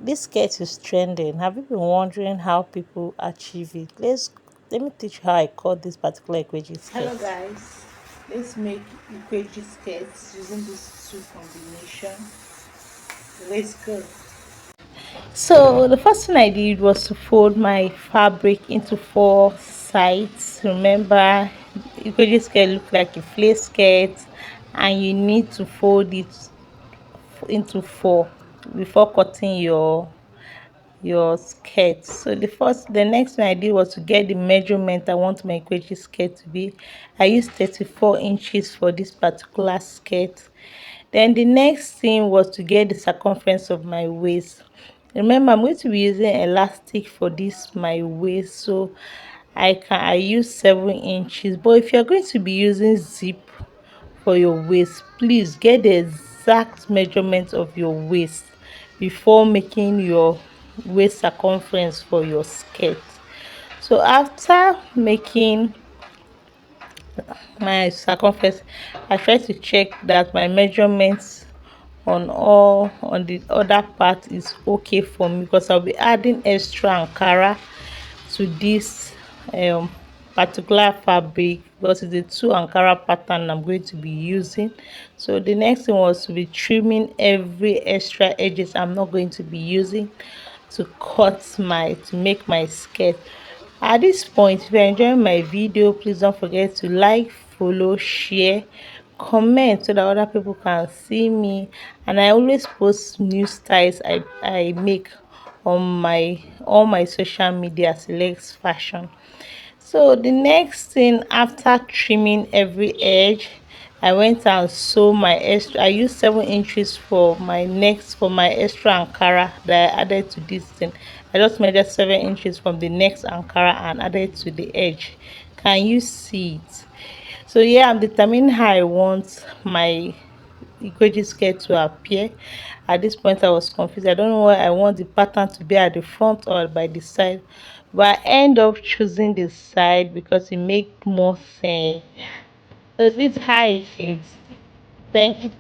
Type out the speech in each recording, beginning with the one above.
This skirt is trending. Have you been wondering how people achieve it? Let me teach you how I cut this particular equation skirt. Hello guys, let's make equity skirts using this two combination. Let's go. So the first thing I did was to fold my fabric into four sides. Remember, equation skirt look like a flared skirt, and you need to fold it into four before cutting your skirt. So the next thing I did was to get the measurement I want my crochet skirt to be. I used 34 inches for this particular skirt. Then the next thing was to get the circumference of my waist. Remember, I'm going to be using elastic for this my waist, so I use 7 inches. But if you're going to be using zip for your waist, please get the exact measurement of your waist before making your waist circumference for your skirt. So after making my circumference, I try to check that my measurements on the other part is okay for me, because I'll be adding extra Ankara to this um particular fabric, because it's a two Ankara pattern I'm going to be using. So the next thing was to be trimming every extra edges I'm not going to be using to make my skirt. At this point, if you're enjoying my video, please don't forget to like, follow, share, comment so that other people can see me. And I always post new styles I make on my all my social media select fashion. So the next thing, after trimming every edge, I went and sew my extra. I used 7 inches for my extra Ankara that I added to this thing. I just measured 7 inches from the next Ankara and added to the edge. Can you see it? So yeah, I'm determining how I want my Igweji skirt to appear. At this point, I was confused. I don't know why I want the pattern to be at the front or by the side, but I end up choosing the side because it makes more sense. So this is how it is. Thank you.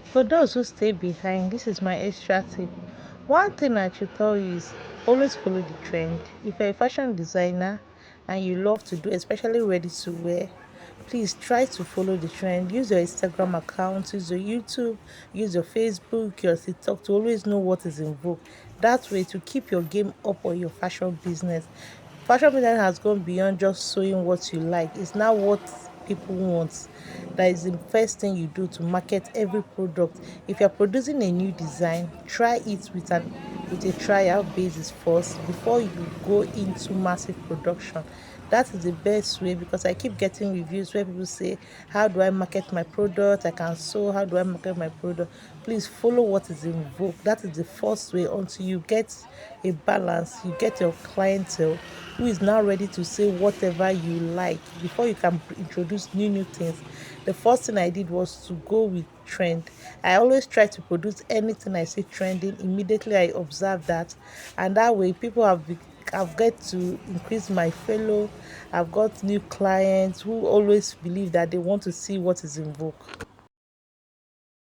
For those who stay behind, this is my extra tip. One thing I should tell you is always follow the trend. If you're a fashion designer and you love to do, especially ready to wear, please try to follow the trend. Use your Instagram account, use your YouTube, use your Facebook, your TikTok to always know what is in vogue. That way, to keep your game up on your fashion business. Fashion business has gone beyond just sewing what you like. It's now what people want. That is the first thing you do to market every product. If you're producing a new design, try it with a trial basis first before you go into massive production. That is the best way, because I keep getting reviews where people say, how do I market my product? I can sew. How do I market my product? Please follow what is in vogue. That is the first way. Until you get a balance, you get your clientele who is now ready to say whatever you like before you can introduce new things. The first thing I did was to go with trend. I always try to produce anything I see trending. Immediately I observe that, and that way people I've got to increase my fellow. I've got new clients who always believe that they want to see what is in vogue.